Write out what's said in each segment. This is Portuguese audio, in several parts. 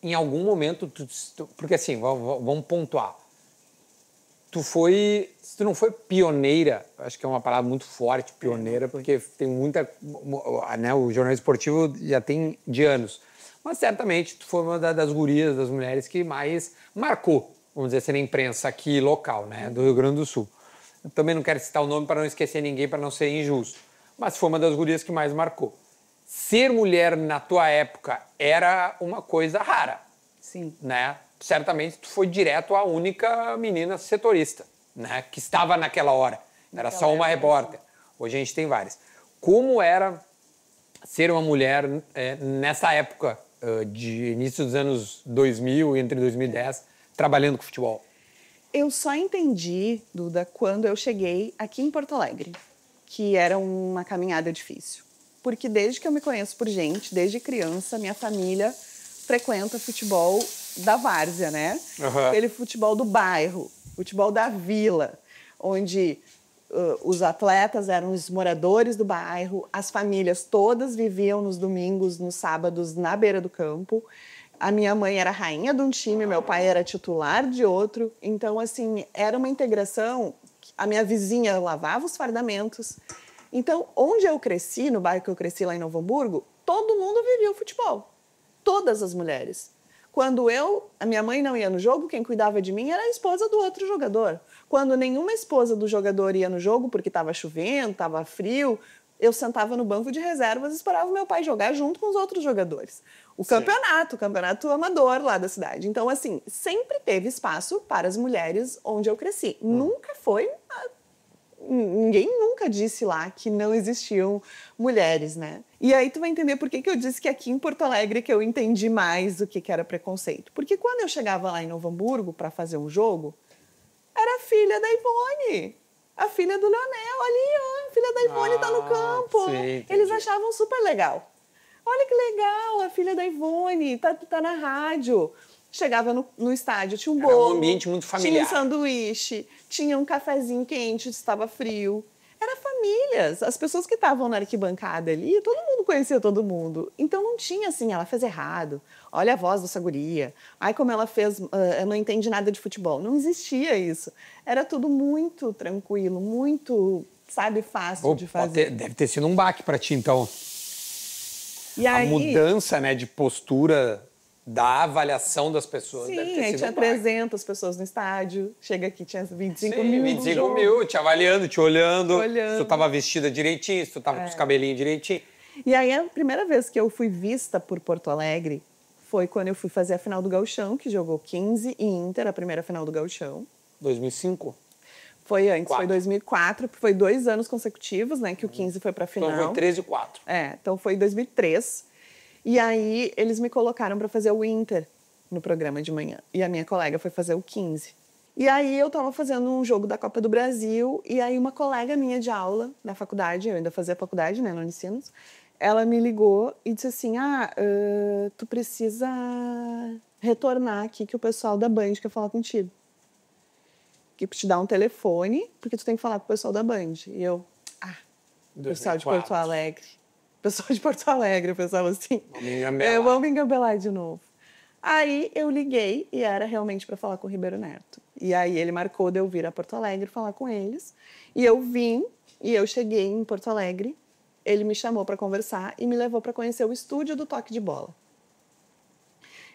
em algum momento, porque assim, vamos pontuar. Tu não foi pioneira, acho que é uma palavra muito forte, pioneira, porque tem muita, né, o jornalismo esportivo já tem de anos. Mas certamente tu foi uma das gurias, das mulheres que mais marcou, vamos dizer assim, na imprensa aqui local, né, do Rio Grande do Sul. Eu também não quero citar o nome para não esquecer ninguém, para não ser injusto. Mas foi uma das gurias que mais marcou. Ser mulher na tua época era uma coisa rara. Sim. Né? Certamente tu foi direto à única menina setorista, né? Que estava naquela hora. Era só uma repórter. Hoje a gente tem várias. Como era ser uma mulher nessa época de início dos anos 2000 e entre 2010, trabalhando com futebol? Eu só entendi, Duda, quando eu cheguei aqui em Porto Alegre, que era uma caminhada difícil. Porque desde que eu me conheço por gente, desde criança, minha família frequenta futebol da várzea, né? Uhum. Aquele futebol do bairro, futebol da vila, onde os atletas eram os moradores do bairro, as famílias todas viviam nos domingos, nos sábados, na beira do campo. A minha mãe era rainha de um time, meu pai era titular de outro. Então, assim, era uma integração. A minha vizinha lavava os fardamentos. Então, onde eu cresci, no bairro que eu cresci lá em Novo Hamburgo, todo mundo vivia o futebol. Todas as mulheres. Quando a minha mãe não ia no jogo, quem cuidava de mim era a esposa do outro jogador. Quando nenhuma esposa do jogador ia no jogo porque estava chovendo, estava frio, eu sentava no banco de reservas e esperava meu pai jogar junto com os outros jogadores. O campeonato amador lá da cidade. Então, assim, sempre teve espaço para as mulheres onde eu cresci. Nunca foi... Ninguém nunca disse lá que não existiam mulheres, né? E aí tu vai entender por que eu disse que aqui em Porto Alegre que eu entendi mais o que era preconceito. Porque quando eu chegava lá em Novo Hamburgo para fazer um jogo, era a filha da Ivone, a filha do Leonel, ali, ó, a filha da Ivone tá no campo. Sim, eles achavam super legal. Olha que legal, a filha da Ivone, tá na rádio. Chegava no estádio, tinha um bolo. Era um ambiente muito familiar. Tinha um sanduíche, tinha um cafezinho quente, estava frio. Era famílias. As pessoas que estavam na arquibancada ali, todo mundo conhecia todo mundo. Então não tinha assim, ela fez errado. Olha a voz dessa guria. Ai, como ela fez, não entende nada de futebol. Não existia isso. Era tudo muito tranquilo, muito, sabe, fácil de fazer. Deve ter sido um baque para ti, então. E aí, a mudança, né, de postura da avaliação das pessoas. Sim, deve ter aí sido tinha 300 pessoas no estádio. Chega aqui, tinha 25 mil. 25 mil, te avaliando, te olhando. Olhando. Se tu tava vestida direitinho, se tu tava com os cabelinhos direitinho. E aí, a primeira vez que eu fui vista por Porto Alegre foi quando eu fui fazer a final do Gauchão, que jogou 15 e Inter, a primeira final do Gauchão. 2005? Foi antes, foi 2004, foi 2 anos consecutivos, né, que o 15 foi pra final. Então foi 13 e 4. Então foi em 2003. E aí, eles me colocaram para fazer o Inter no programa de manhã. E a minha colega foi fazer o 15. E aí, eu estava fazendo um jogo da Copa do Brasil. E aí, uma colega minha de aula na faculdade, eu ainda fazia faculdade, né, no Unicinos, ela me ligou e disse assim, tu precisa retornar aqui que o pessoal da Band quer falar contigo. Que te dá um telefone, porque tu tem que falar com o pessoal da Band. E eu, pessoal de Porto Alegre. Pessoal de Porto Alegre, eu pensava assim, vamos me engambelar de novo. Aí eu liguei e era realmente para falar com o Ribeiro Neto. E aí ele marcou de eu vir a Porto Alegre falar com eles. E eu vim, e eu cheguei em Porto Alegre, ele me chamou para conversar e me levou para conhecer o estúdio do Toque de Bola.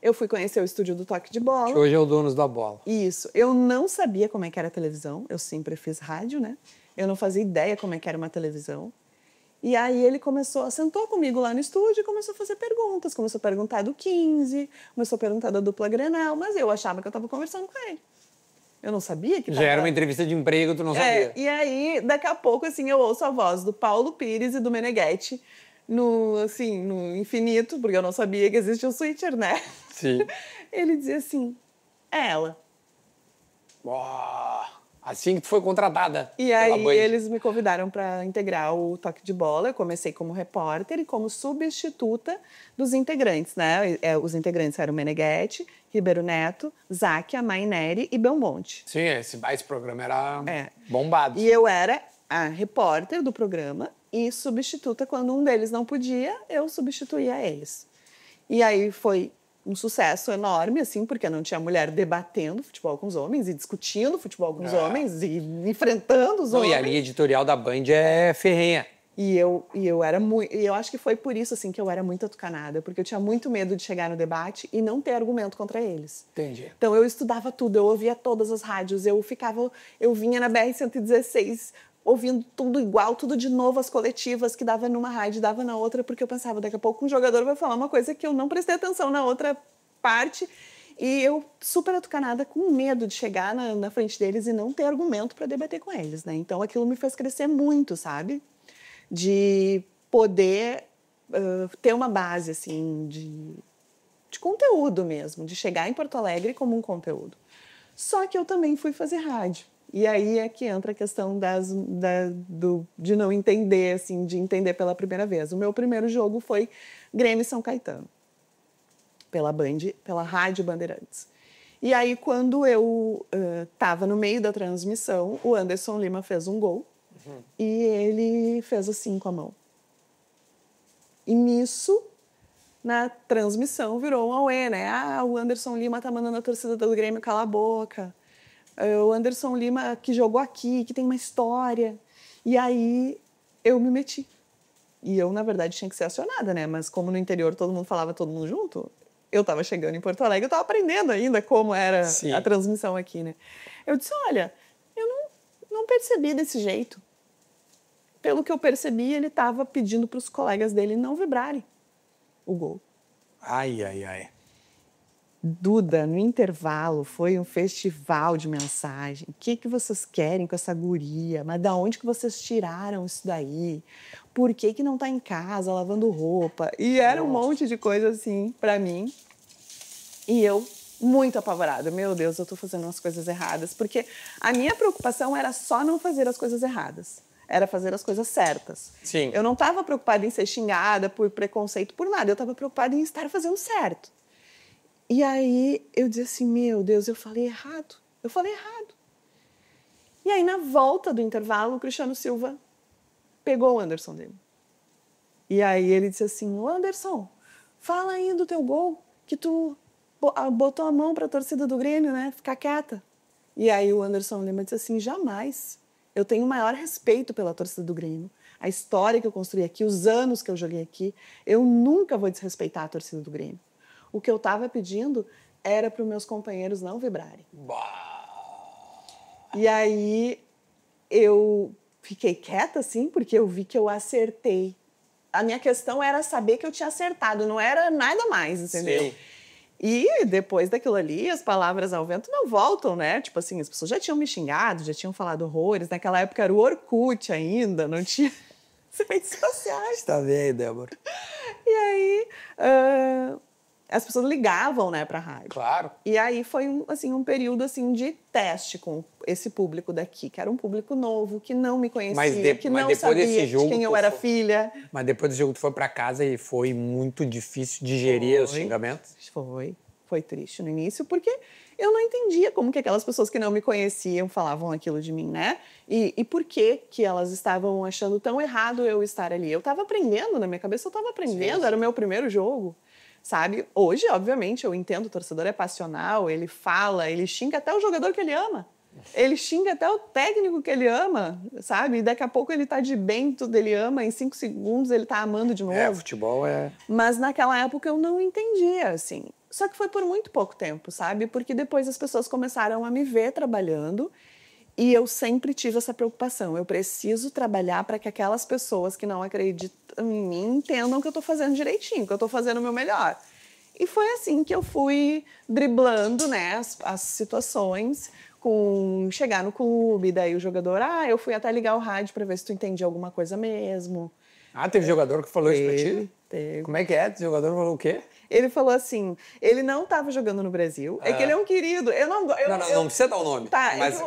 Eu fui conhecer o estúdio do Toque de Bola. Que hoje é o Donos da Bola. Isso. Eu não sabia como é que era a televisão, eu sempre fiz rádio, né? Eu não fazia ideia como é que era uma televisão. E aí ele sentou comigo lá no estúdio e começou a fazer perguntas. Começou a perguntar do 15, começou a perguntar da dupla Grenal, mas eu achava que eu estava conversando com ele. Eu não sabia que Já era uma entrevista de emprego, tu não sabia. E aí, daqui a pouco, assim, eu ouço a voz do Paulo Pires e do Meneghetti no infinito, porque eu não sabia que existia o switcher, né? Sim. Ele dizia assim, é ela. Assim que tu foi contratada. E aí eles me convidaram para integrar o Toque de Bola. Eu comecei como repórter e como substituta dos integrantes, né? Os integrantes eram Meneghetti, Ribeiro Neto, Záquia, Maineri e Belmonte. Sim, esse programa era bombado. E eu era a repórter do programa e substituta quando um deles não podia, eu substituía eles. E aí foi um sucesso enorme, assim, porque não tinha mulher debatendo futebol com os homens e discutindo futebol com os homens e enfrentando os homens. E a linha editorial da Band é ferrenha. E eu era muito. E eu acho que foi por isso assim que eu era muito atucanada, porque eu tinha muito medo de chegar no debate e não ter argumento contra eles. Entendi. Então eu estudava tudo, eu ouvia todas as rádios, eu vinha na BR-116 ouvindo tudo igual, tudo de novo, as coletivas que dava numa rádio, dava na outra, porque eu pensava, daqui a pouco um jogador vai falar uma coisa que eu não prestei atenção na outra parte. E eu super atucanada, com medo de chegar na frente deles e não ter argumento para debater com eles, né? Então aquilo me fez crescer muito, sabe? De poder ter uma base assim de conteúdo mesmo, de chegar em Porto Alegre como um conteúdo. Só que eu também fui fazer rádio. E aí é que entra a questão de não entender, assim, de entender pela primeira vez. O meu primeiro jogo foi Grêmio e São Caetano, pela Band, pela Rádio Bandeirantes. E aí, quando eu estava no meio da transmissão, o Anderson Lima fez um gol. E ele fez assim com a mão. E nisso, na transmissão, virou um auê, né? Ah, o Anderson Lima tá mandando a torcida do Grêmio calar a boca. O Anderson Lima que jogou aqui, que tem uma história. E aí, eu me meti. E eu, na verdade, tinha que ser acionada, né? Mas como no interior todo mundo falava todo mundo junto, eu tava chegando em Porto Alegre, eu tava aprendendo ainda como era a transmissão aqui, né? Eu disse, olha, eu não percebi desse jeito. Pelo que eu percebi, ele estava pedindo para os colegas dele não vibrarem o gol. Ai, ai, ai. Duda, no intervalo, foi um festival de mensagem. O que vocês querem com essa guria? Mas da onde que vocês tiraram isso daí? Por que não está em casa lavando roupa? E era um monte de coisa assim para mim. E eu, muito apavorada. Meu Deus, eu estou fazendo umas coisas erradas. Porque a minha preocupação era só não fazer as coisas erradas. Era fazer as coisas certas. Sim. Eu não estava preocupada em ser xingada por preconceito, por nada. Eu estava preocupada em estar fazendo certo. E aí eu disse assim, meu Deus, eu falei errado. Eu falei errado. E aí, na volta do intervalo, o Cristiano Silva pegou o Anderson dele. E aí ele disse assim, ô Anderson, fala aí do teu gol, que tu botou a mão para a torcida do Grêmio, né? Ficar quieta. E aí o Anderson Lima disse assim, jamais. Eu tenho o maior respeito pela torcida do Grêmio. A história que eu construí aqui, os anos que eu joguei aqui, eu nunca vou desrespeitar a torcida do Grêmio. O que eu estava pedindo era para os meus companheiros não vibrarem. E aí eu fiquei quieta, assim, porque eu vi que eu acertei. A minha questão era saber que eu tinha acertado, não era nada mais, entendeu? Sim. E depois daquilo ali, as palavras ao vento não voltam, né? Tipo assim, as pessoas já tinham me xingado, já tinham falado horrores. Naquela época era o Orkut ainda, não tinha redes sociais. Está bem, Débora. E aí, as pessoas ligavam, né, pra rádio. Claro. E aí foi um período assim, de teste com esse público daqui, que era um público novo, que não me conhecia, que não sabia de quem eu era filha. Mas depois desse jogo tu foi pra casa e foi muito difícil digerir os xingamentos? Foi triste no início, porque eu não entendia como que aquelas pessoas que não me conheciam falavam aquilo de mim, né? E por que elas estavam achando tão errado eu estar ali. Eu estava aprendendo, na minha cabeça eu estava aprendendo, sim. Era o meu primeiro jogo. Sabe? Hoje, obviamente, eu entendo, o torcedor é passional, ele fala, ele xinga até o jogador que ele ama. Ele xinga até o técnico que ele ama, sabe? E daqui a pouco ele tá de bem, tudo ele ama, em 5 segundos ele tá amando de novo. Futebol é... Mas naquela época eu não entendia, assim. Só que foi por muito pouco tempo, sabe? Porque depois as pessoas começaram a me ver trabalhando e eu sempre tive essa preocupação. Eu preciso trabalhar para que aquelas pessoas que não acreditam em mim entendam que eu estou fazendo direitinho, que eu estou fazendo o meu melhor. E foi assim que eu fui driblando, né, as situações, com chegar no clube, daí o jogador, eu fui até ligar o rádio para ver se tu entendia alguma coisa mesmo. Teve jogador que falou isso pra ti? Teve. Como é que é? O jogador falou o quê? Ele falou assim, ele não estava jogando no Brasil, é que ele é um querido. Não precisa dar o nome. Tá, mas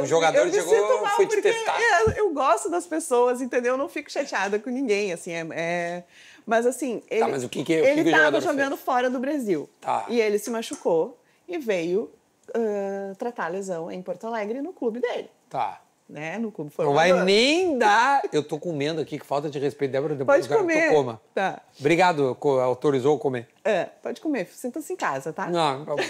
o jogador chegou, foi te testar. Eu gosto das pessoas, entendeu? Eu não fico chateada com ninguém, assim, Mas assim, ele mas o ele estava jogando fez? fora do Brasil. Tá. E ele se machucou e veio tratar a lesão em Porto Alegre no clube dele. Tá. né, no clube Não formador. vai nem dar... Eu tô comendo aqui, que falta de respeito, Débora. Depois Pode comer. Tu coma. Tá. Obrigado, autorizou a comer. Pode comer, sinta-se em casa, tá? Não, tá bom.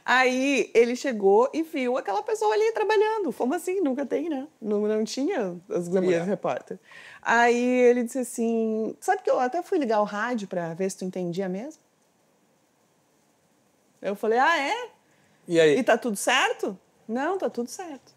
Aí ele chegou e viu aquela pessoa ali trabalhando. Como assim? Nunca tem, né? Não tinha as gurias repórter. Aí ele disse assim, sabe que eu até fui ligar o rádio para ver se tu entendia mesmo? Eu falei, é? E aí? E tá tudo certo? Não, tá tudo certo.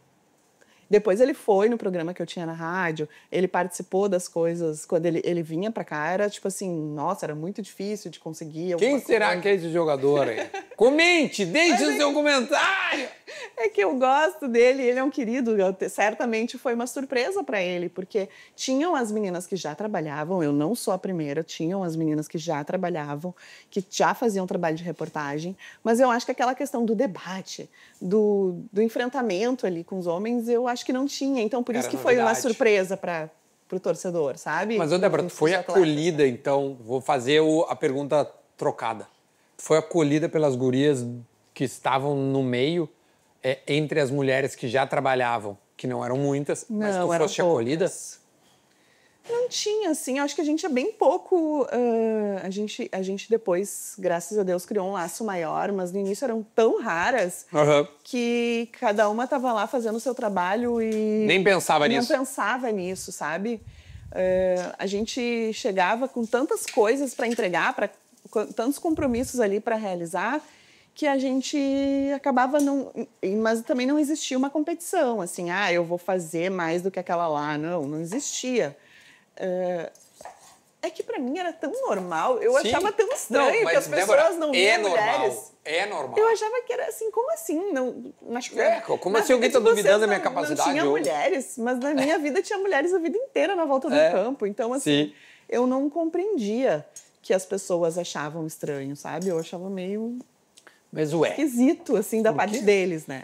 Depois ele foi no programa que eu tinha na rádio, ele participou das coisas, quando ele vinha pra cá, era tipo assim, nossa, era muito difícil de conseguir. Quem será que é esse jogador aí? Comente, deixe o seu comentário! É que eu gosto dele, ele é um querido, certamente foi uma surpresa para ele, porque tinham as meninas que já trabalhavam, eu não sou a primeira, tinham as meninas que já trabalhavam, que já faziam trabalho de reportagem, mas eu acho que aquela questão do debate, do enfrentamento ali com os homens, eu acho que não tinha, então por isso que foi uma surpresa para o torcedor, sabe? Mas, Débora, tu foi acolhida, então, vou fazer a pergunta trocada. Tu foi acolhida pelas gurias que estavam no meio, entre as mulheres que já trabalhavam, que não eram muitas, mas tu foste acolhida? Não tinha, assim, acho que a gente é bem pouco... a gente depois, graças a Deus, criou um laço maior, mas no início eram tão raras que cada uma estava lá fazendo o seu trabalho e... Nem pensava nisso. Não pensava nisso, sabe? A gente chegava com tantas coisas para entregar, tantos compromissos ali para realizar, que a gente acabava não... Mas também não existia uma competição, assim, eu vou fazer mais do que aquela lá. Não existia. É que para mim era tão normal, eu achava tão estranho que as pessoas não viam mulheres. É normal. Eu achava que era assim, como assim? Como assim alguém está duvidando da minha capacidade? Não tinha mulheres, mas na minha vida tinha mulheres a vida inteira na volta do campo. Então, assim, eu não compreendia que as pessoas achavam estranho, sabe? Eu achava meio... Mas esquisito, assim, da parte deles, né?